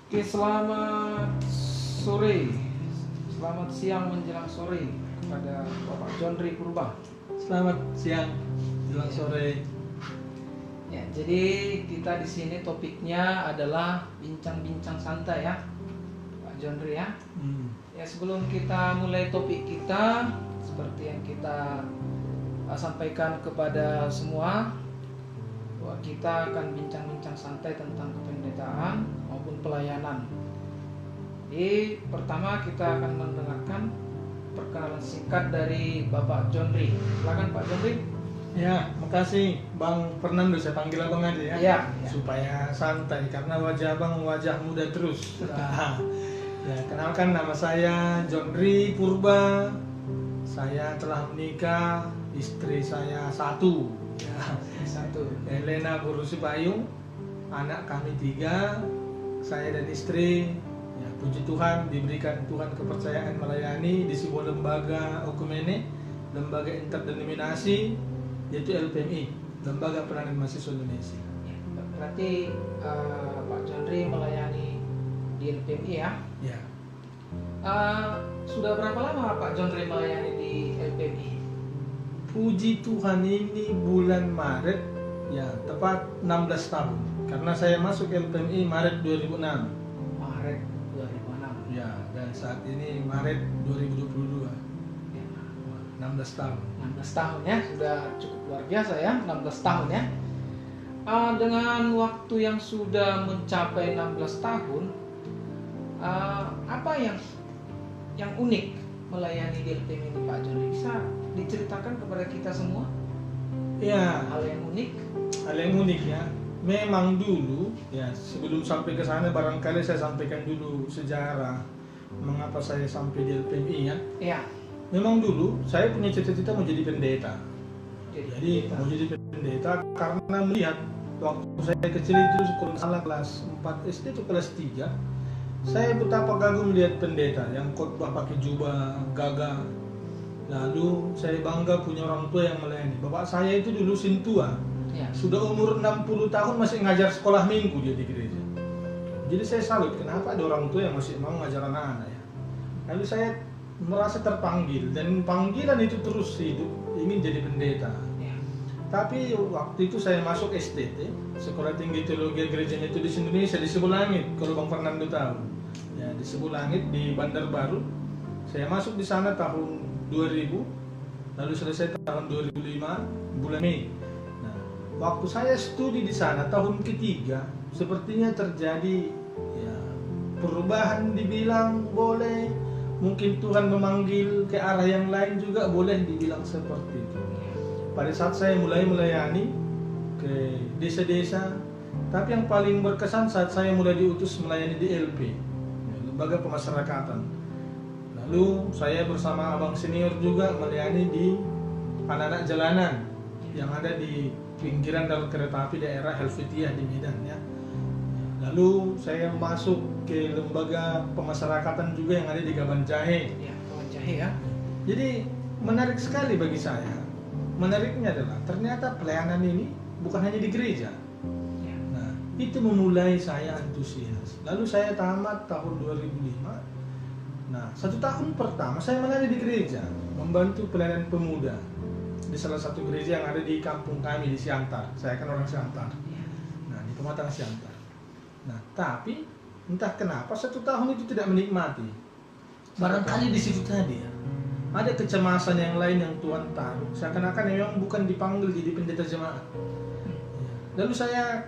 Oke, selamat sore, selamat siang menjelang sore kepada Bapak John Ri Purba. Selamat siang, jelang sore. Ya, jadi kita di sini topiknya adalah bincang-bincang santai ya, Pak John Ri ya. Ya, sebelum kita mulai topik kita, seperti yang kita sampaikan kepada semua, bahwa kita akan bincang-bincang santai tentang kependetaan maupun pelayanan. Jadi pertama kita akan mendengarkan perkenalan singkat dari Bapak John Ri. Silakan Pak John Ri. Ya, makasih Bang Fernando, saya panggil abang aja ya. Ya. Supaya santai, karena wajah abang wajah muda terus. Ya, kenalkan, nama saya John Ri Purba. Saya telah menikah, istri saya satu. Ya. Satu. Elena Burusi Payung, anak kami 3, saya dan istri. Ya, puji Tuhan diberikan Tuhan kepercayaan melayani di sebuah lembaga okumene, lembaga interdenominasi, yaitu LPMI, Lembaga Penanganan Mahasiswa Indonesia. Ya, berarti Pak John Ri melayani di LPMI ya? Ya. Sudah berapa lama Pak John Ri melayani di LPMI? Puji Tuhan ini bulan Maret, ya tepat 16 tahun. Karena saya masuk LPMI Maret 2006. Maret 2006. Ya, dan saat ini Maret 2022. Ya. 16 tahun. 16 tahun ya, sudah cukup luar biasa ya, 16 tahun ya. Dengan waktu yang sudah mencapai 16 tahun, apa yang unik melayani di LPM ini Pak John Ri? Bisa diceritakan kepada kita semua? Ya, Hal yang unik? hal yang unik ya. Memang dulu, ya sebelum sampai ke sana barangkali saya sampaikan dulu sejarah mengapa saya sampai di LPMI ya. Ya. Memang dulu saya punya cita-cita mau jadi pendeta. Jadi pendeta. mau jadi pendeta karena melihat waktu saya kecil itu kalau salah kelas 4 SD atau kelas 3, saya betapa kagum melihat pendeta yang khotbah pakai jubah gagah. Lalu saya bangga punya orang tua yang melayani. Bapak saya itu dulu sintua, Ya. sudah umur 60 tahun masih ngajar sekolah minggu dia di gereja. Jadi saya salut kenapa ada orang tua yang masih mau ngajar anak-anak ya. Lalu saya merasa terpanggil dan panggilan itu terus hidup, ingin jadi pendeta. Ya. Tapi waktu itu saya masuk STT, Sekolah Tinggi Teologi Gereja Metodis Indonesia di Sebulangit, kalau Bang Fernando tahu. Ya, di Sebulangit di Bandar Baru. Saya masuk di sana tahun 2000, lalu selesai tahun 2005 bulan Mei. Nah, waktu saya studi di sana tahun ketiga, sepertinya terjadi ya perubahan, dibilang boleh, mungkin Tuhan memanggil ke arah yang lain juga boleh dibilang seperti itu. Pada saat saya mulai melayani ke desa-desa, tapi yang paling berkesan saat saya mulai diutus melayani di LP, Lembaga Pemasyarakatan. Lalu saya bersama abang senior juga melayani di anak-anak jalanan yang ada di pinggiran rel kereta api daerah Helvetia di Medan ya. Lalu saya masuk ke lembaga pemasyarakatan juga yang ada di Kaban Jahe. Ya, Kawan Jahe ya. Jadi menarik sekali bagi saya. Menariknya adalah ternyata pelayanan ini bukan hanya di gereja. Ya. Nah, itu memulai saya antusias. Lalu saya tamat tahun 2005. Nah, 1 tahun pertama saya melayani di gereja, membantu pelayanan pemuda di salah satu gereja yang ada di kampung kami di Siantar. Saya kan orang Siantar. Nah, di Pematang Siantar. Nah, tapi entah kenapa 1 tahun itu tidak menikmati. Barangkali di situ tadi ya, ada kecemasan yang lain yang Tuhan taruh. Seakan-akan memang bukan dipanggil jadi pendeta jemaat. Lalu saya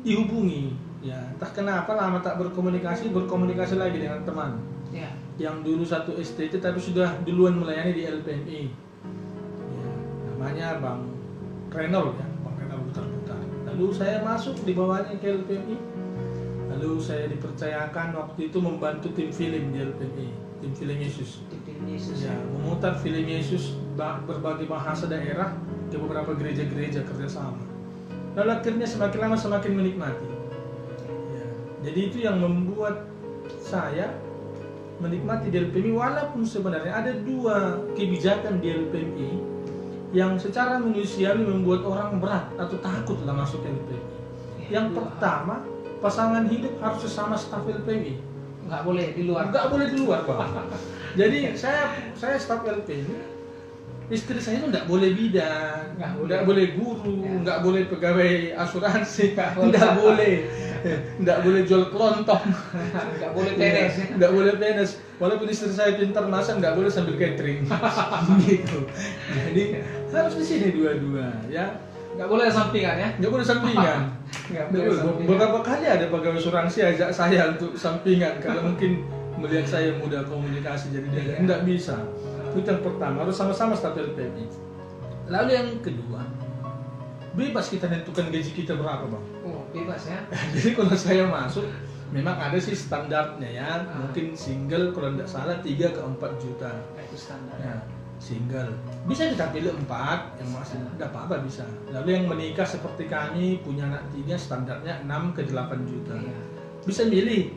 dihubungi, ya entah kenapa lama tak berkomunikasi lagi dengan teman. Ya. Yang dulu satu STT tapi sudah duluan melayani di LPMI. Ya, namanya Bang Renol ya, Bang Renol Putar-Putar. Lalu saya masuk di bawahnya ke LPMI. Lalu saya dipercayakan waktu itu membantu tim film di LPMI, tim film Yesus. Tim Yesus Ya, memutar film Yesus berbagai bahasa daerah ke beberapa gereja-gereja kerjasama. Lalu akhirnya semakin lama semakin menikmati. Ya, jadi itu yang membuat saya menikmati di LPMI, walaupun sebenarnya ada 2 kebijakan di LPMI yang secara manusiawi membuat orang berat atau takutlah masuk LPMI. Yang pertama, pasangan hidup harus sesama staf LPMI. Nggak boleh di luar. Nggak boleh di luar, Pak. Jadi saya staf LPMI, istri saya itu nggak boleh bidan, nggak boleh guru, nggak boleh pegawai asuransi, nggak boleh jual kelontong, nggak boleh PNS, nggak boleh PNS. Walaupun istri saya pintar masak, nggak boleh sambil catering, gitu. Jadi harus di sini dua-dua, ya. Nggak boleh sampingan ya? Nggak boleh sampingan. Beberapa kali ada pegawai asuransi ajak saya untuk sampingan karena mungkin melihat saya mudah komunikasi, jadi dia nggak bisa. Itu yang pertama, harus sama-sama staf LPMI. Lalu yang kedua, bebas kita tentukan gaji kita berapa, Bang. Oh, bebas ya. Jadi kalau saya masuk, memang ada sih standarnya ya. Mungkin single kalau tidak salah 3 ke 4 juta. Itu standar. Ya, single. Bisa kita pilih 4, yang masih tidak apa-apa bisa. Lalu yang menikah seperti kami, punya anak 3, standarnya 6 ke 8 juta. Iya. Bisa milih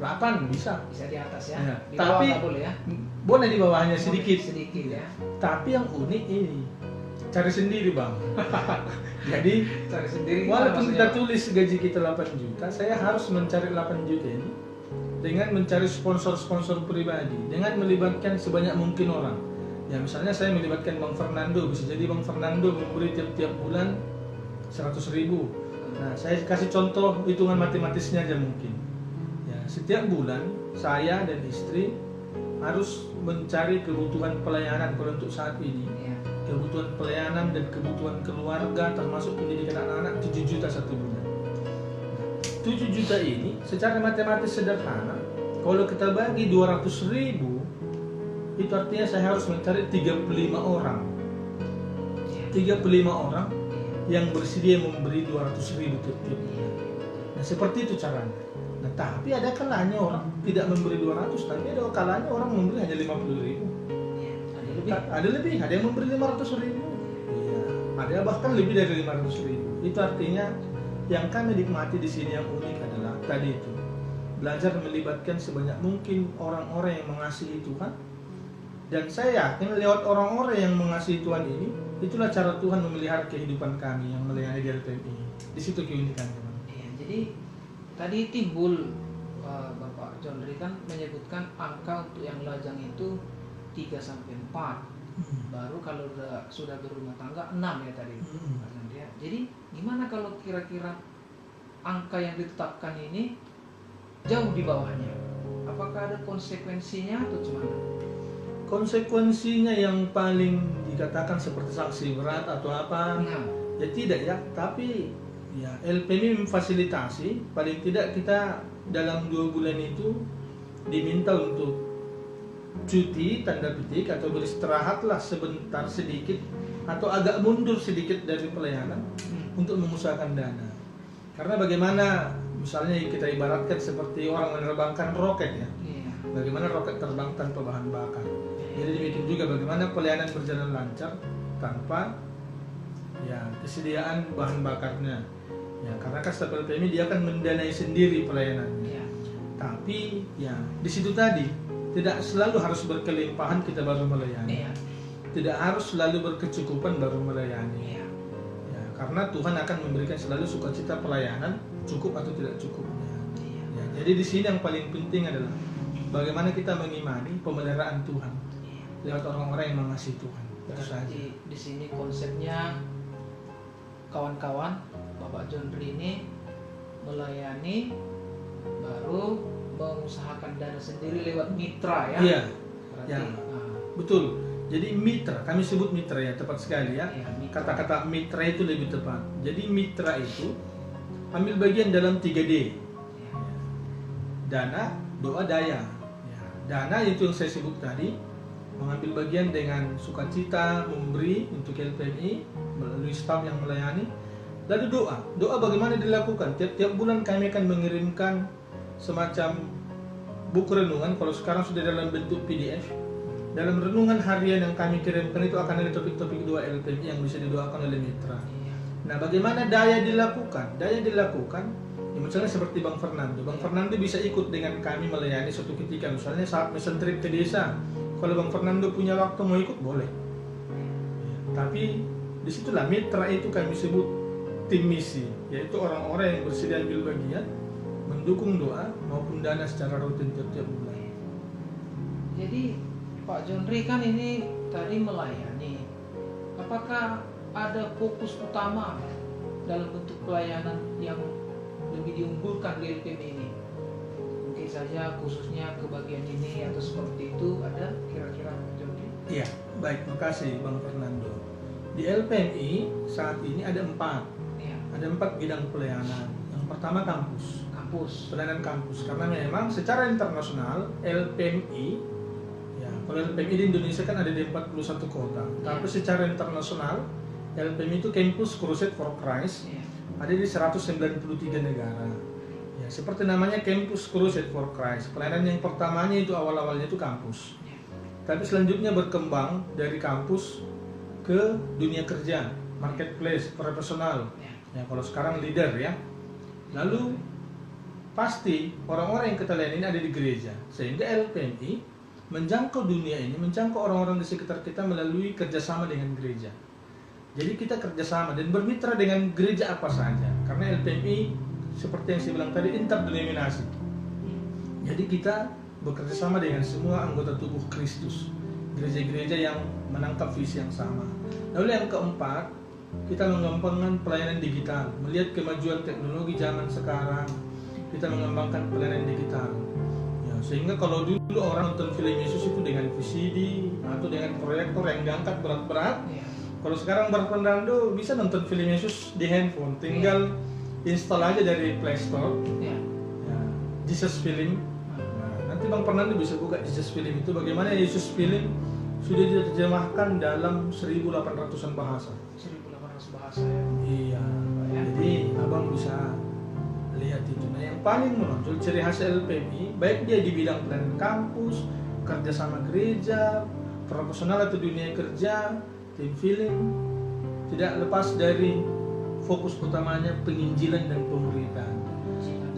8, bisa. Bisa di atas ya. Ya. Di bawah Tapi nggak boleh ya. Boleh di bawahnya sedikit. Sedikit ya. Tapi yang unik ini cari sendiri, Bang. Jadi Cari sendiri. walaupun kita tulis gaji kita 8 juta, saya harus mencari 8 juta ini dengan mencari sponsor-sponsor pribadi, dengan melibatkan sebanyak mungkin orang. Ya misalnya saya melibatkan Bang Fernando, bisa jadi Bang Fernando memberi tiap-tiap bulan 100.000. Nah, saya kasih contoh hitungan matematisnya aja mungkin. Ya, setiap bulan saya dan istri harus mencari kebutuhan pelayanan kalau untuk saat ini. Ya. Kebutuhan pelayanan dan kebutuhan keluarga termasuk pendidikan anak-anak 7 juta satu bulan. 7 juta ini secara matematis sederhana, kalau kita bagi 200.000, itu artinya saya harus mencari 35 orang. 35 orang yang bersedia memberi 200.000 tiap bulan. Nah, seperti itu caranya. Nah, tapi ada kalanya orang tidak memberi 200, tapi ada kalanya orang memberi hanya 50.000. Ada lebih, ada yang memberi 500.000. Iya, ada bahkan lebih dari 500.000. Itu artinya yang kami nikmati di sini yang unik adalah tadi itu, belajar melibatkan sebanyak mungkin orang-orang yang mengasihi Tuhan. Dan saya yakin lewat orang-orang yang mengasihi Tuhan ini, itulah cara Tuhan memelihara kehidupan kami yang melayani di LPMI. Di situ keunikannya. Iya, jadi tadi timbul Bapak John Ri kan menyebutkan angka untuk yang lajang itu 3 sampai 4. Baru kalau sudah berumah tangga 6 ya tadi. Ya. Jadi gimana kalau kira-kira angka yang ditetapkan ini jauh di bawahnya? Apakah ada konsekuensinya atau gimana? Konsekuensinya yang paling dikatakan seperti sanksi berat atau apa? Ya tidak ya, tapi ya LPMI memfasilitasi paling tidak kita dalam 2 bulan itu diminta untuk cuti tanda petik atau beristirahatlah sebentar sedikit atau agak mundur sedikit dari pelayanan untuk mengusahakan dana. Karena bagaimana misalnya kita ibaratkan seperti orang menerbangkan roket ya. Bagaimana roket terbang tanpa bahan bakar. Jadi demikian juga bagaimana pelayanan berjalan lancar tanpa ya kesediaan bahan bakarnya. Ya, karena kan staf LPMI dia akan mendanai sendiri pelayanannya. Tapi ya di situ tadi tidak selalu harus berkelimpahan kita baru melayani. Tidak harus selalu berkecukupan baru melayani. Ya, karena Tuhan akan memberikan selalu sukacita pelayanan cukup atau tidak cukupnya. Ya, jadi di sini yang paling penting adalah bagaimana kita mengimani pemeliharaan Tuhan lewat orang-orang yang mengasihi Tuhan. Berarti di sini konsepnya kawan-kawan Bapak John Ri ini melayani baru mengusahakan dana sendiri lewat mitra ya. Iya. Berarti, ya. Betul. Jadi mitra, kami sebut mitra ya, tepat sekali ya. Kata-kata mitra itu lebih tepat. Jadi mitra itu ambil bagian dalam 3D. Dana, doa, daya. Ya. Dana itu yang saya sebut tadi, mengambil bagian dengan sukacita, memberi untuk LPMI melalui staf yang melayani. Lalu doa bagaimana dilakukan? Tiap bulan kami akan mengirimkan semacam buku renungan, kalau sekarang sudah dalam bentuk PDF. Dalam renungan harian yang kami kirimkan itu akan ada topik-topik doa LPMI yang bisa didoakan oleh mitra. Nah, bagaimana daya dilakukan? Daya dilakukan, ya misalnya seperti Bang Fernando. Bang Fernando bisa ikut dengan kami melayani suatu ketika, misalnya saat mission trip ke desa. Kalau Bang Fernando punya waktu mau ikut, boleh. Tapi disitulah mitra itu kami sebut tim misi, yaitu orang-orang yang bersedia ambil bagian mendukung doa maupun dana secara rutin tiap bulan. Jadi Pak John-ri kan ini tadi melayani. Apakah ada fokus utama dalam bentuk pelayanan yang lebih diunggulkan di LPM ini? Mungkin saja khususnya ke bagian ini atau seperti itu, ada kira-kira Pak John-ri? Iya, baik, makasih Bang Fernando. Di LPMI saat ini ada 4 bidang pelayanan. Yang pertama kampus, pelayanan kampus. Karena memang secara internasional LPMI, ya kalau LPMI di Indonesia kan ada di 41 kota. Tapi secara internasional LPMI itu Campus Crusade for Christ, ada di 193 negara. Ya, seperti namanya Campus Crusade for Christ. Pelayanan yang pertamanya itu awal-awalnya itu kampus. Tapi selanjutnya berkembang dari kampus ke dunia kerja, marketplace, profesional. Ya, kalau sekarang leader ya. Lalu pasti orang-orang yang kita layani ini ada di gereja. Sehingga LPMI menjangkau dunia ini, menjangkau orang-orang di sekitar kita melalui kerjasama dengan gereja. Jadi kita kerjasama dan bermitra dengan gereja apa saja. Karena LPMI seperti yang saya bilang tadi interdenominasi. Jadi kita bekerja sama dengan semua anggota tubuh Kristus, gereja-gereja yang menangkap visi yang sama. Lalu yang keempat, kita mengembangkan pelayanan digital, melihat kemajuan teknologi zaman sekarang, kita mengembangkan pelayanan digital. Ya, sehingga kalau dulu orang nonton film Yesus itu dengan VCD atau dengan proyektor yang diangkat berat-berat, kalau sekarang Bang Fernando bisa nonton film Yesus di handphone, tinggal install aja dari Play Store, ya, Jesus Film. Nanti Bang Fernando bisa buka Jesus Film itu, bagaimana Yesus Film sudah diterjemahkan dalam 1800-an bahasa. 1800 bahasa ya. Iya, jadi abang bisa lihat itu. Nah, yang paling menonjol ciri khas LPMI, baik dia di bidang pelayanan kampus, kerjasama gereja, profesional atau dunia kerja, tim film, tidak lepas dari fokus utamanya penginjilan dan pemberitaan.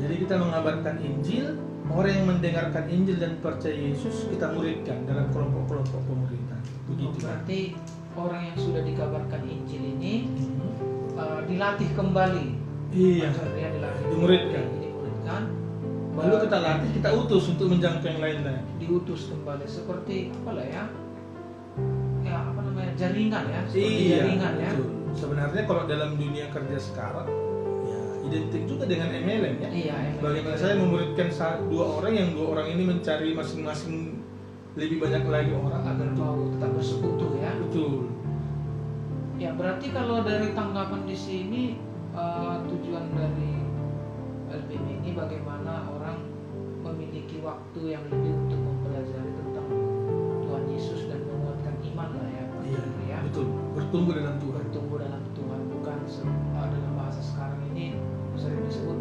Jadi kita mengabarkan Injil. Orang yang mendengarkan Injil dan percaya Yesus kita muridkan dalam kelompok-kelompok pemuridan. Begitu. Berarti orang yang sudah dikabarkan Injil ini dilatih kembali. Iya. Dimuridkan. Lalu kita latih, kita utus untuk menjangkau yang lain-lain. Diutus kembali seperti apalah ya? Ya apa namanya, jaringan ya? Seperti jaringan ya. Betul. Sebenarnya kalau dalam dunia kerja sekarang identik juga dengan MLM ya. Iya, MLM. Bagaimana saya memuridkan 2 orang, yang 2 orang ini mencari masing-masing lebih banyak lagi orang agar mau tetap bersekutu ya. Betul. Ya berarti kalau dari tanggapan di sini tujuan dari LPM ini bagaimana orang memiliki waktu yang lebih untuk mempelajari tentang Tuhan Yesus dan menguatkan iman lah ya. Iya, ya. betul. Bertumbuh dalam Tuhan. Bertumbuh dalam Tuhan, bukan dalam bahasa sekarang ini sering disebut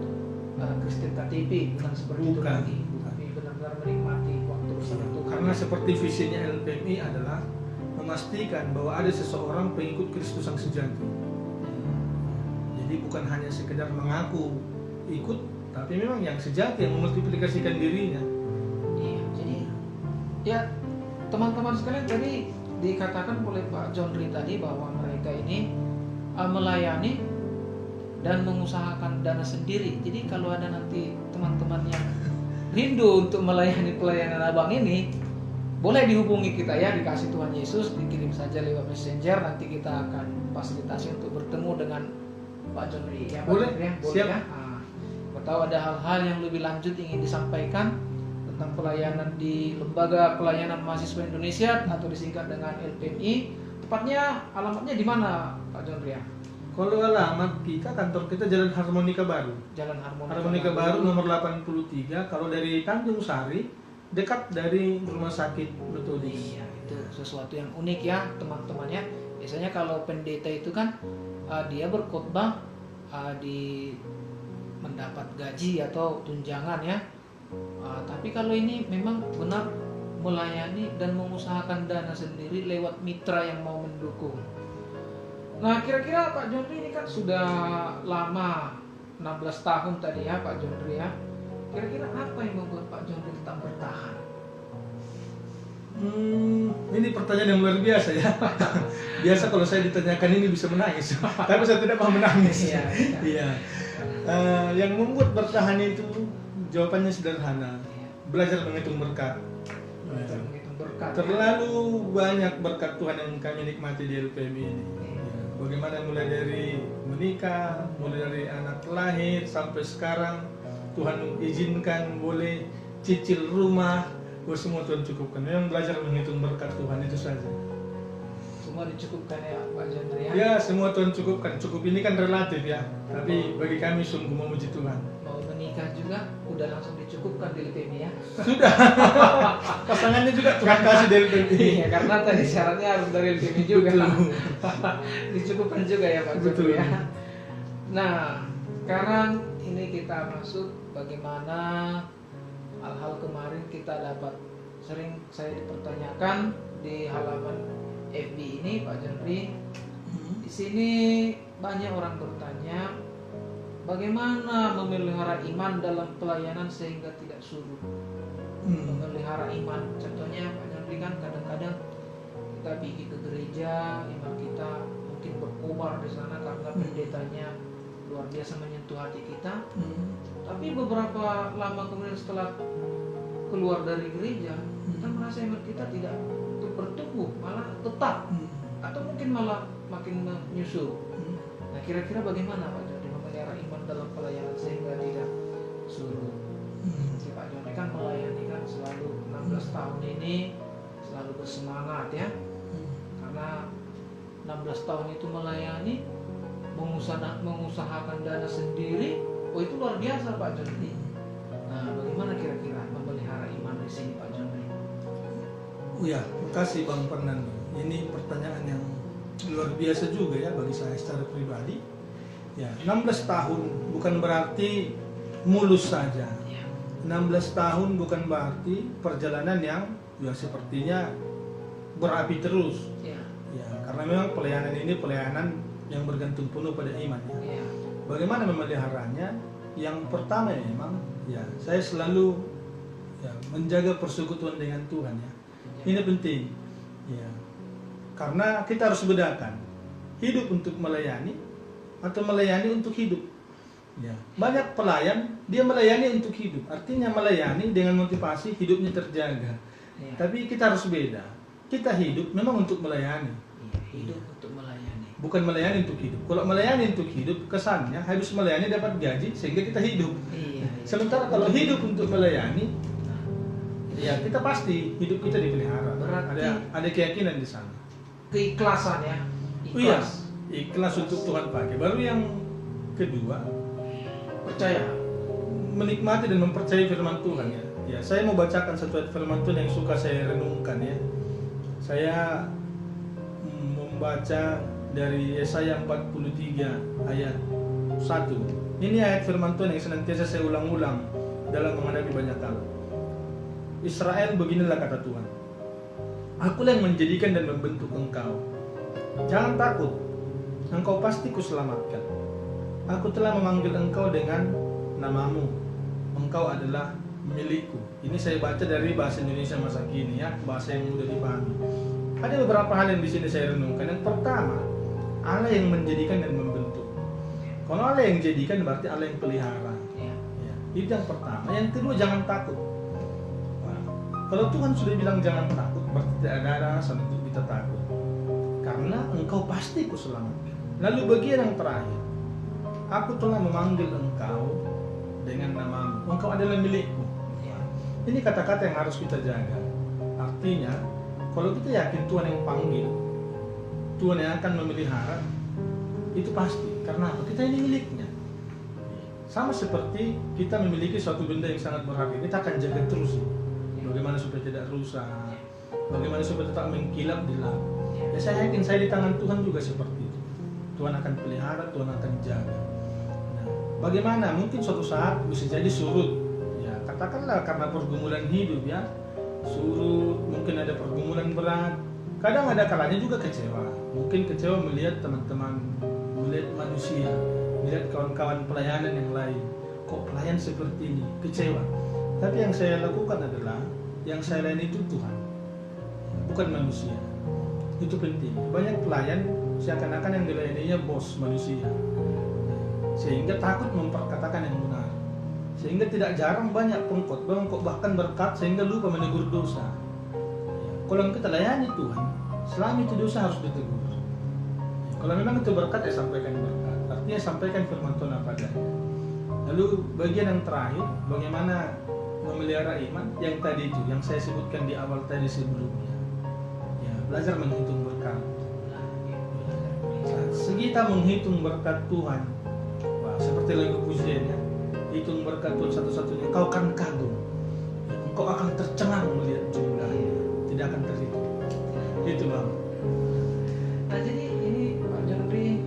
Kristen KTP, bukan seperti itu lagi, tapi benar-benar menikmati waktu bersama Tuhan. Karena seperti visinya LPMI adalah memastikan bahwa ada seseorang pengikut Kristus yang sejati. Jadi bukan hanya sekedar mengaku ikut, tapi memang yang sejati yang memultiplikasikan dirinya. Iya, jadi ya teman-teman sekalian, tadi dikatakan oleh Pak John-ri tadi bahwa mereka ini melayani dan mengusahakan dana sendiri. Jadi kalau ada nanti teman-teman yang rindu untuk melayani pelayanan abang ini, boleh dihubungi kita ya, dikasih Tuhan Yesus, dikirim saja lewat messenger, nanti kita akan fasilitasi untuk bertemu dengan Pak John-ri ya. Boleh, ya? Boleh siap. Ya. Atau ada hal-hal yang lebih lanjut ingin disampaikan tentang pelayanan di Lembaga Pelayanan Mahasiswa Indonesia atau disingkat dengan LPMI. Tepatnya alamatnya di mana Pak John-ri? Kalau alamat kita, kantor kita Jalan Harmonika Baru. Jalan Harmonika Baru nomor 83. Kalau dari Tanjung Sari, dekat dari Rumah Sakit Metodis. Iya, itu sesuatu yang unik ya teman-temannya. Biasanya kalau pendeta itu kan dia berkhotbah di mendapat gaji atau tunjangan ya. Tapi kalau ini memang benar melayani dan mengusahakan dana sendiri lewat mitra yang mau mendukung. Nah, kira-kira Pak John-ri ini kan sudah lama, 16 tahun tadi ya Pak John-ri ya. Kira-kira apa yang membuat Pak John-ri tetap bertahan? Ini pertanyaan yang luar biasa ya. Biasa kalau saya ditanyakan ini bisa menangis, tapi saya tidak mau menangis. Iya. Iya. Yang membuat bertahan itu jawabannya sederhana. Iya. Belajar menghitung berkat. Belajar menghitung berkat. Terlalu banyak berkat Tuhan yang kami nikmati di LPM ini. Ya, bagaimana mulai dari menikah, mulai dari anak lahir sampai sekarang Tuhan izinkan boleh cicil rumah, semua Tuhan cukupkan. Yang belajar menghitung berkat Tuhan itu saja. Semua dicukupkan ya Pak Jondre ya. Ya, semua Tuhan cukupkan. Cukup ini kan relatif ya. Tapi bagi kami sungguh memuji Tuhan. Mau menikah juga udah langsung dicukupkan di LPM ya. Sudah. Pasangannya juga Tuhan kasih dari LPM. Iya, karena tadi syaratnya harus dari LPM juga. Betul. Dicukupkan juga ya Pak Betul. Jondre ya. Nah, sekarang ini kita masuk bagaimana hal-hal kemarin kita dapat sering saya dipertanyakan di halaman FB ini Pak Jondre. Di sini banyak orang bertanya bagaimana memelihara iman dalam pelayanan sehingga tidak surut. Memelihara iman, contohnya Pak Jondre kan kadang-kadang kita pergi ke gereja, iman kita mungkin berkobar di sana karena pendetanya luar biasa menyentuh hati kita. Tapi beberapa lama kemudian setelah keluar dari gereja, kita merasa iman kita tidak bertumbuh, malah tetap, atau mungkin malah makin menyusut. Nah, kira-kira bagaimana Pak Jondre memelihara iman dalam pelayanan sehingga tidak surut? Si Pak Jondre kan melayani kan selalu 16 tahun ini selalu bersemangat ya, karena 16 tahun itu melayani, mengusahakan dana sendiri, itu luar biasa Pak Jondre. Nah, bagaimana kira-kira memelihara iman di sini Pak Jondre? Ya, terima kasih Bang Fernando. Ini pertanyaan yang luar biasa juga ya bagi saya secara pribadi. Ya, 16 tahun bukan berarti mulus saja. 16 tahun bukan berarti perjalanan yang ya sepertinya berapi terus. Ya, karena memang pelayanan ini pelayanan yang bergantung penuh pada iman. Ya. Bagaimana memeliharanya? Yang pertama ya memang ya saya selalu ya, menjaga persekutuan dengan Tuhan ya. Ini penting, ya, karena kita harus bedakan hidup untuk melayani atau melayani untuk hidup. Ya. Banyak pelayan dia melayani untuk hidup, artinya melayani dengan motivasi hidupnya terjaga. Ya. Tapi kita harus beda. Kita hidup memang untuk melayani. Ya, hidup untuk melayani. Bukan melayani untuk hidup. Kalau melayani untuk hidup kesannya harus melayani dapat gaji sehingga kita hidup. Iya. Sementara kalau hidup untuk melayani ya kita pasti hidup kita dipelihara. Berarti ada keyakinan di sana. Keikhlasan ya. Ikhlas. Ikhlas untuk Tuhan pakai. Baru yang kedua, percaya, menikmati dan mempercayai firman Tuhan ya. Ya, saya mau bacakan satu ayat firman Tuhan yang suka saya renungkan ya. Saya membaca dari Yesaya 43 ayat 1. Ini ayat firman Tuhan yang senantiasa saya ulang-ulang dalam menghadapi banyak hal. Israel, beginilah kata Tuhan, Akulah yang menjadikan dan membentuk engkau. Jangan takut, engkau pasti kuselamatkan. Aku telah memanggil engkau dengan namamu. Engkau adalah milikku. Ini saya baca dari bahasa Indonesia masa kini ya, bahasa yang mudah dipahami. Ada beberapa hal yang di sini saya renungkan. Yang pertama, Allah yang menjadikan dan membentuk. Kalau Allah yang jadikan berarti Allah yang pelihara. Ya, itu yang pertama. Yang kedua, jangan takut. Kalau Tuhan sudah bilang jangan takut, berarti tidak ada alasan untuk kita takut. Karena engkau pasti kuselamatkan. Lalu bagian yang terakhir, aku telah memanggil engkau dengan namamu. Engkau adalah milikku. Ini kata-kata yang harus kita jaga. Artinya, kalau kita yakin Tuhan yang panggil, Tuhan yang akan memelihara, itu pasti. Karena apa? Kita ini miliknya. Sama seperti kita memiliki suatu benda yang sangat berharga, kita akan jaga terus. Bagaimana supaya tidak rusak, bagaimana supaya tetap mengkilap di laut. Ya, saya yakin saya di tangan Tuhan juga seperti itu. Tuhan akan pelihara, Tuhan akan jaga. Nah, bagaimana? Mungkin suatu saat bisa jadi surut. Ya, katakanlah karena pergumulan hidup ya, surut. Mungkin ada pergumulan berat. Kadang ada kalanya juga kecewa. Mungkin kecewa melihat teman-teman, melihat manusia, melihat kawan-kawan pelayanan yang lain. Kok pelayan seperti ini? Kecewa. Tapi yang saya lakukan adalah yang saya layani itu Tuhan, bukan manusia. Itu penting. Banyak pelayan seakan-akan yang dilayaninya bos manusia. sehingga takut memperkatakan yang benar. Sehingga tidak jarang banyak pengkhotbah bahkan berkat sehingga lupa menegur dosa. Ya, kalau kita layani Tuhan, selama itu dosa harus ditegur. Ya, kalau memang itu berkat, ya sampaikan berkat. Artinya sampaikan firman Tuhan apa adanya. Lalu bagian yang terakhir, bagaimana memelihara iman yang tadi itu, yang saya sebutkan di awal tadi sebelumnya. Ya, belajar menghitung berkat. Saat kita menghitung berkat Tuhan, wah, seperti lagu pujiannya, hitung berkat Tuhan satu-satunya, kau akan kagum, kau akan tercengang melihat jumlahnya, tidak akan terhitung. Itu Bang. Nah jadi ini Pak Jondri,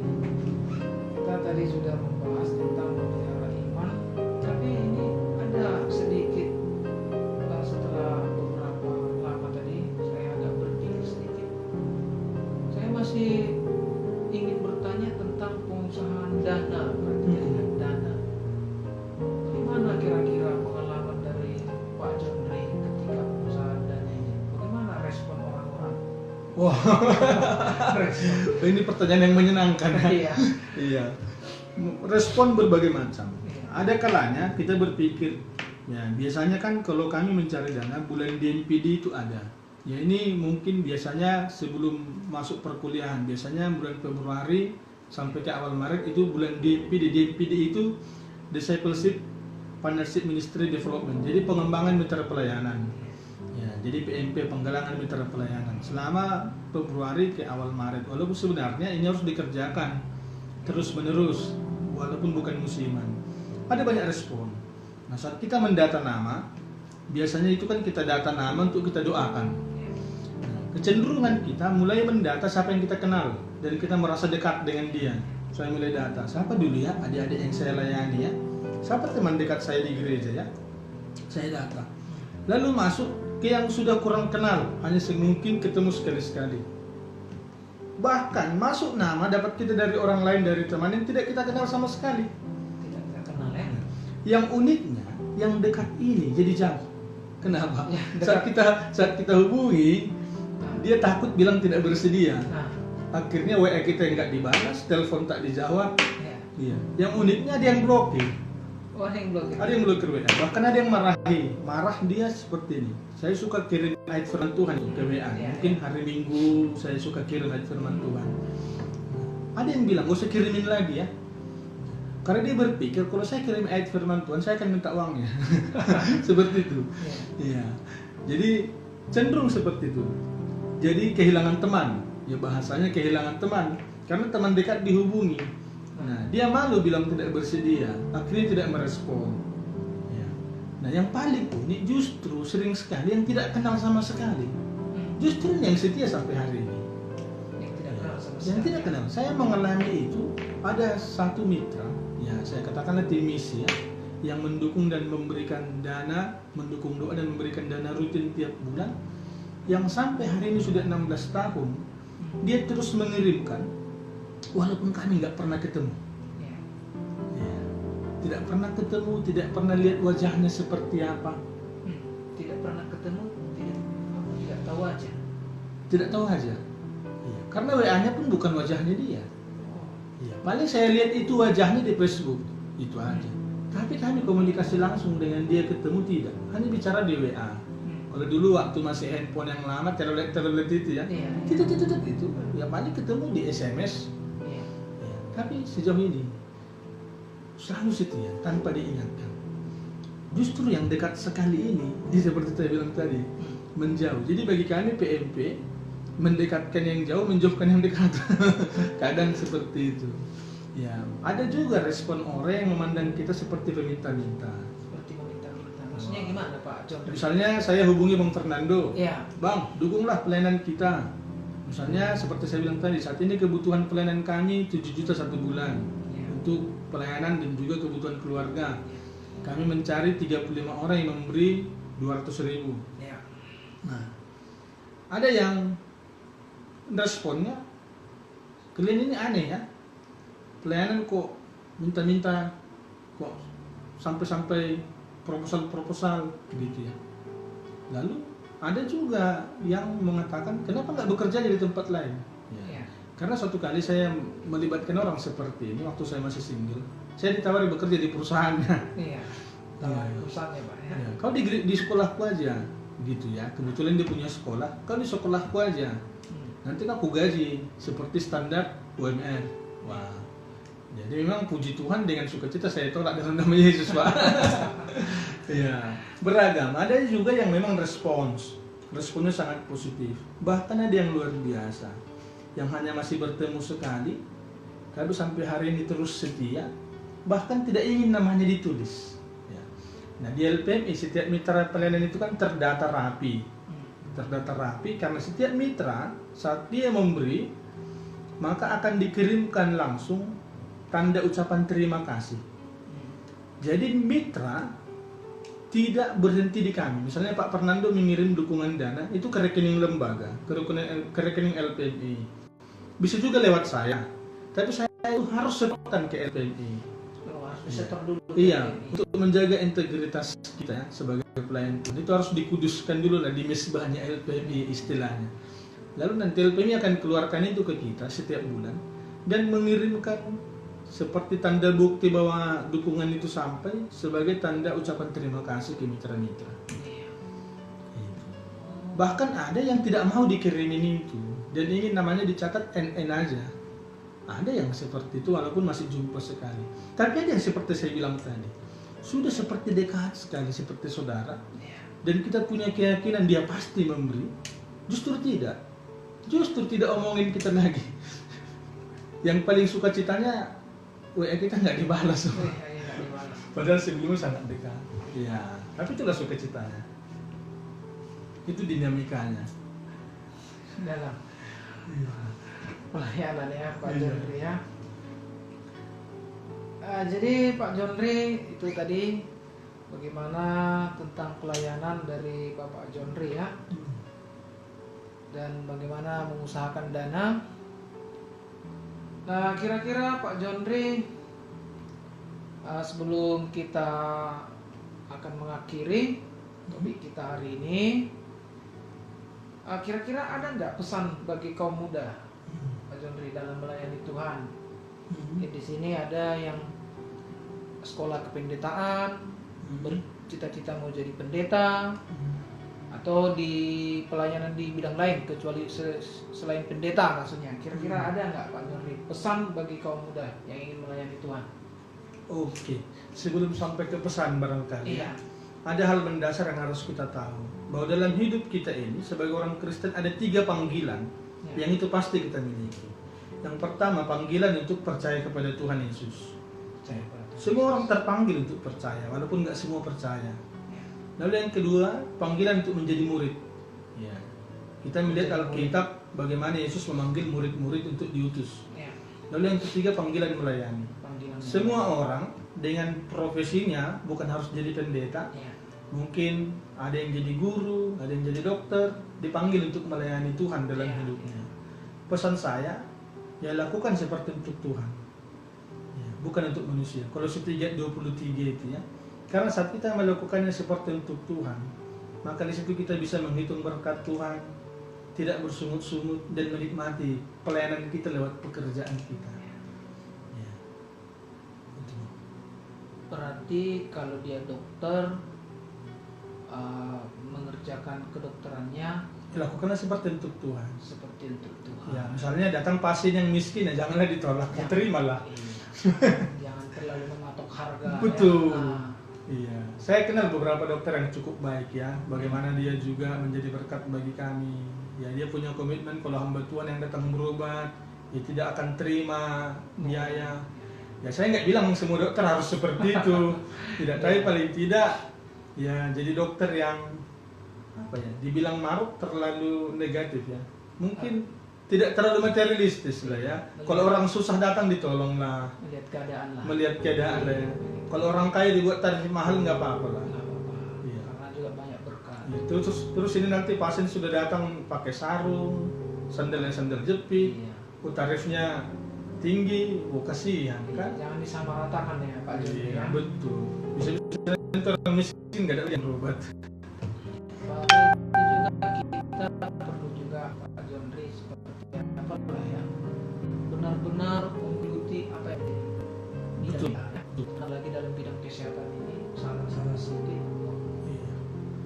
kita tadi sudah membahas tentang memelihara iman, tapi ini ada sedikit setelah beberapa lama tadi saya agak berpikir sedikit. Saya masih ingin bertanya tentang pengusahaan dana, perjanjian dana. Bagaimana kira-kira pengalaman dari Pak Jondri ketika pengusahaan dana ini? Bagaimana respon orang-orang? Wah, ini pertanyaan yang menyenangkan. Iya. Iya. Respon berbagai macam. Iya. Ada kalanya kita berpikir, ya biasanya kan kalau kami mencari dana bulan DNPD itu ada. Ya ini mungkin biasanya sebelum masuk perkuliahan, biasanya bulan Februari sampai ke awal Maret itu bulan DNPD. DNPD itu Discipleship Partnership Ministry Development. Jadi pengembangan mitra pelayanan. Ya, jadi PMP, penggalangan mitra pelayanan selama Februari ke awal Maret. Walaupun sebenarnya ini harus dikerjakan terus menerus walaupun bukan musiman. Ada banyak respon. Nah, saat kita mendata nama, biasanya itu kan kita data nama untuk kita doakan. Nah, kecenderungan kita mulai mendata siapa yang kita kenal dan kita merasa dekat dengan dia. Saya mulai data, siapa dulu ya adik-adik yang saya layani ya, siapa teman dekat saya di gereja ya, saya data. Lalu masuk ke yang sudah kurang kenal, hanya semungkin ketemu sekali-sekali. Bahkan masuk nama dapat kita dari orang lain, dari teman yang tidak kita kenal sama sekali. Tidak kita kenal ya. Yang uniknya, yang dekat ini jadi jauh. Kenapa? Ya, dekat. Saat kita hubungi, dia takut bilang tidak bersedia. Nah, Akhirnya WA kita nggak dibalas, telepon tak dijawab. ya. Iya. Yang uniknya ada yang blokir. Oh, ada yang blokir. Ada yang blokir WA. Bahkan ada yang marahi. Marah dia seperti ini. Saya suka kirim ayat firman Tuhan ke WA. Ya, Mungkin hari Minggu saya suka kirim ayat firman Tuhan. Ada yang bilang, gak usah kirimin lagi ya. Karena dia berpikir kalau saya kirim ayat firman Tuhan, saya akan minta uangnya. Seperti itu. Ya. Iya. Jadi cenderung seperti itu. Jadi kehilangan teman. Ya bahasanya kehilangan teman. Karena teman dekat dihubungi. Nah, dia malu bilang tidak bersedia. Akhirnya tidak merespon. Ya. Nah, yang paling unik justru sering sekali yang tidak kenal sama sekali. Justru yang setia sampai hari ini. Yang tidak kenal sama Yang sekali. tidak kenal. Saya mengalami itu. Ada satu mitra, ya saya katakanlah tim misi ya, yang mendukung dan memberikan dana, mendukung doa dan memberikan dana rutin tiap bulan, yang sampai hari ini sudah 16 tahun, dia terus mengirimkan, walaupun kami nggak pernah ketemu. Ya. Ya, tidak pernah ketemu, tidak pernah lihat wajahnya seperti apa. Tidak pernah ketemu, tidak tahu aja. Tidak tahu aja. Ya, karena WA-nya pun bukan wajahnya dia. Ya, paling saya lihat itu wajahnya di Facebook, itu aja. Tapi kami komunikasi langsung dengan dia ketemu tidak, hanya bicara di WA. Kalau dulu waktu masih handphone yang lama, telolet itu ya, Iya. itu, ya paling ketemu di SMS. Iya. Ya, tapi sejauh ini selalu setia tanpa diingatkan. Justru yang dekat sekali ini, seperti saya bilang tadi, menjauh. Jadi bagi kami PMP mendekatkan yang jauh, menjauhkan yang dekat. Kadang seperti itu. Ya, ada juga respon orang yang memandang kita seperti peminta-minta. Seperti meminta-minta. Maksudnya gimana Pak John? Misalnya saya hubungi Bang Fernando. Iya. Bang, dukunglah pelayanan kita. Misalnya seperti saya bilang tadi, saat ini kebutuhan pelayanan kami 7 juta satu bulan. Ya. Untuk pelayanan dan juga kebutuhan keluarga. Kami mencari 35 orang yang memberi 200.000. Ya. Nah, ada yang responnya, kalian ini aneh ya, pelayanan kok minta-minta, kok sampai-sampai proposal gitu ya. Lalu ada juga yang mengatakan, kenapa nggak bekerja di tempat lain? Ya. Karena suatu kali saya melibatkan orang seperti ini waktu saya masih single. saya ditawari bekerja di perusahaannya. Iya. Perusahaannya Pak ya. Ya, kau di sekolahku aja, gitu ya. Kebetulan dia punya sekolah, kau di sekolahku aja. Nanti aku gaji seperti standar UMR. Wah. Jadi memang puji Tuhan dengan sukacita saya tolak dalam nama Yesus, Pak. Ya, beragam. Ada juga yang memang responnya sangat positif. Bahkan ada yang luar biasa, yang hanya masih bertemu sekali, kalau sampai hari ini terus setia, bahkan tidak ingin namanya ditulis. Ya. Nah di LPMI setiap mitra pelayanan itu kan terdata rapi, karena setiap mitra saat dia memberi, maka akan dikirimkan langsung tanda ucapan terima kasih. Jadi mitra tidak berhenti di kami. Misalnya Pak Fernando mengirim dukungan dana itu ke rekening lembaga, ke rekening LPMI. Bisa juga lewat saya. Tapi saya itu harus setorkan ke LPMI. Harus disetor dulu. Iya, untuk menjaga integritas kita sebagai pelayan itu harus dikuduskan dulu lah di mesbahnya LPMI istilahnya. Lalu nanti LPMI akan keluarkan itu ke kita setiap bulan dan mengirimkan seperti tanda bukti bahwa dukungan itu sampai sebagai tanda ucapan terima kasih ke mitra-mitra. Bahkan ada yang tidak mau dikirimin itu dan ingin namanya dicatat NN aja. Ada yang seperti itu walaupun masih jumpa sekali. Tapi ada yang seperti saya bilang tadi, sudah seperti dekat sekali, seperti saudara. Dan kita punya keyakinan dia pasti memberi. Justru tidak omongin kita lagi. Yang paling suka citanya WA kita nggak dibalas. Padahal sebelumnya sangat dekat. Ya, tapi itulah sukacitanya. Itu dinamikanya. Dalam pelayanan ya Pak Jonri ya. Jadi Pak Jonri itu tadi bagaimana tentang pelayanan dari Bapak Jonri ya. Dan bagaimana mengusahakan dana. Nah, kira-kira Pak Jonri sebelum kita akan mengakhiri topik kita hari ini, kira-kira ada nggak pesan bagi kaum muda, Pak Jonri, dalam melayani Tuhan? Ya, di sini ada yang sekolah kependetaan, bercita-cita mau jadi pendeta, atau di pelayanan di bidang lain kecuali selain pendeta maksudnya. Kira-kira ada nggak Pak Jonri pesan bagi kaum muda yang ingin melayani Tuhan? Oke, sebelum sampai ke pesan barangkali ada hal mendasar yang harus kita tahu, bahwa dalam hidup kita ini sebagai orang Kristen ada 3 panggilan yang itu pasti kita miliki. Yang pertama, panggilan untuk percaya kepada Tuhan Yesus. Semua orang terpanggil untuk percaya walaupun nggak semua percaya. Lalu yang kedua, panggilan untuk menjadi murid. Ya. Kita melihat Alkitab bagaimana Yesus memanggil murid-murid untuk diutus. Ya. Lalu yang ketiga, panggilan melayani. Semua orang dengan profesinya bukan harus jadi pendeta. Ya. Mungkin ada yang jadi guru, ada yang jadi dokter, dipanggil untuk melayani Tuhan dalam hidupnya. Pesan saya, ya lakukan seperti untuk Tuhan. Ya, bukan untuk manusia. Kolose 3:23 itu ya. Karena saat kita melakukannya seperti untuk Tuhan, maka di situ kita bisa menghitung berkat Tuhan, tidak bersungut-sungut dan menikmati pelayanan kita lewat pekerjaan kita. Ya. Berarti kalau dia dokter, mengerjakan kedokterannya, lakukanlah seperti untuk Tuhan. Seperti untuk Tuhan. Ya, misalnya datang pasien yang miskin, ya janganlah ditolak, terimalah. Jangan terlalu mematok harga. Betul. Iya, saya kenal beberapa dokter yang cukup baik ya. Bagaimana dia juga menjadi berkat bagi kami. Ya, dia punya komitmen kalau hamba Tuhan yang datang berobat, dia tidak akan terima biaya. Ya, saya nggak bilang semua dokter harus seperti itu. Tidak, tapi paling tidak, ya jadi dokter yang apa ya? Dibilang maruk terlalu negatif ya. Mungkin tidak terlalu materialistis lah ya. Kalau orang susah datang ditolong lah. Melihat keadaan lah ya. Kalau orang kaya dibuat tarif mahal nggak apa-apa lah. Iya. Karena juga banyak berkah. Ya, terus ini nanti pasien sudah datang pakai sarung, sandal jepit, tarifnya tinggi, kasihan kan? Jangan disamaratakan ya Pak Jonri. Iya, betul. Bisa orang miskin nggak ada yang berobat. Kita perlu juga Pak Jonri seperti apa ya, benar-benar mengikuti apa yang Betul. Apalagi dalam bidang kesehatan ini salah-salah sedikit Iya.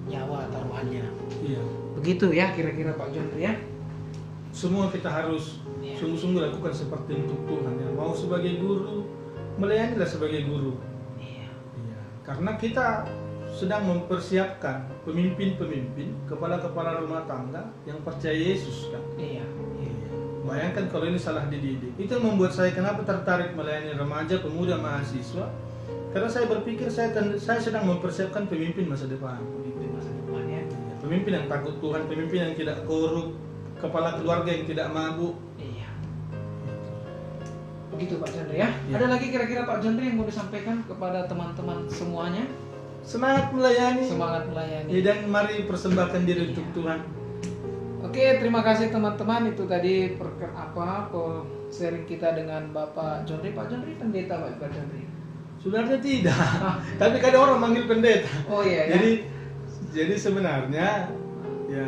nyawa taruhannya. Iya. Begitu ya kira-kira Pak Jondri ya. Semua kita harus Iya. sungguh-sungguh lakukan seperti untuk Tuhan ya. Mau sebagai guru, melayanilah sebagai guru. Iya. Iya. Karena kita sedang mempersiapkan pemimpin-pemimpin, kepala-kepala rumah tangga yang percaya Yesus kan. Iya. Iya. Bayangkan kalau ini salah dididik. Itu yang membuat saya kenapa tertarik melayani remaja, pemuda, mahasiswa. Karena saya berpikir saya sedang mempersiapkan pemimpin masa depan. Pemimpin masa depan ya. Iya. Pemimpin yang takut Tuhan, pemimpin yang tidak korup, kepala keluarga yang tidak mabuk. Iya. Begitu Pak Jondri ya. Iya. Ada lagi kira-kira Pak Jondri yang mau disampaikan kepada teman-teman semuanya? Semangat melayani. Semangat melayani. Ya, dan mari persembahkan diri untuk Iya. Tuhan. Oke, terima kasih teman-teman. Itu tadi sharing kita dengan Bapak Jondri. Pak Jondri pendeta Pak Jondri. Sebenarnya tidak. Tapi kadang orang manggil pendeta. Oh iya ya. Jadi sebenarnya ya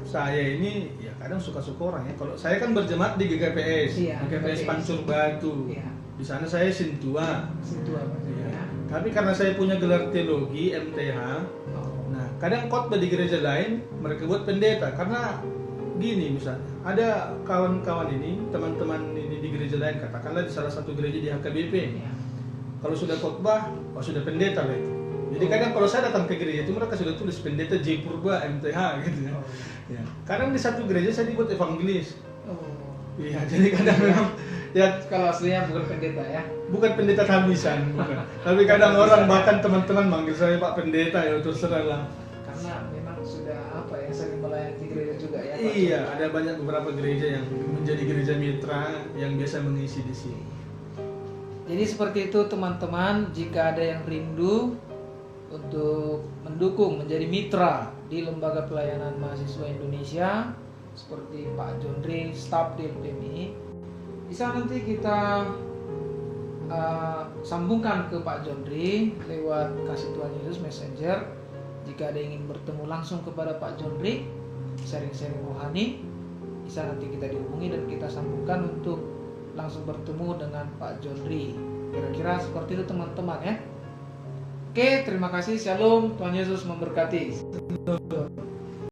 saya ini ya kadang suka-suka orang ya. Kalau saya kan berjemaat di GKPS, Iya, GKPS GKPS. Pancur Batu. Iya. Di sana saya sintua. Situ Pak Jondri ya. Tapi karena saya punya gelar teologi MTH, Oh. nah kadang khotbah di gereja lain mereka buat pendeta karena gini misalnya ada kawan-kawan ini teman-teman ini di gereja lain katakanlah di salah satu gereja di HKBP. Iya. Kalau sudah khotbah, oh sudah pendeta lah itu. Jadi kadang kalau saya datang ke gereja itu mereka sudah tulis pendeta J Purba MTH gitu ya. Oh. Ya. Kadang di satu gereja saya dibuat evangelis. Oh. Iya, jadi kadang memang ya Kalau aslinya bukan pendeta ya. bukan pendeta tabisan, bukan. Tapi kadang orang bahkan teman-teman manggil saya Pak Pendeta ya terserah lah. Karena memang sudah apa ya sering melayani di gereja juga ya. Pak. Iya, ada banyak beberapa gereja yang menjadi gereja mitra yang biasa mengisi di sini. Jadi seperti itu teman-teman, jika ada yang rindu untuk mendukung menjadi mitra di Lembaga Pelayanan Mahasiswa Indonesia seperti Pak Jondri, staf di LPMI, bisa nanti kita sambungkan ke Pak Jondri lewat Kasih Tuhan Yesus Messenger. Jika ada yang ingin bertemu langsung kepada Pak Jondri, sharing-sharing rohani, bisa nanti kita dihubungi dan kita sambungkan untuk langsung bertemu dengan Pak Jondri. Kira-kira seperti itu teman-teman ya. Oke, terima kasih. Shalom. Tuhan Yesus memberkati.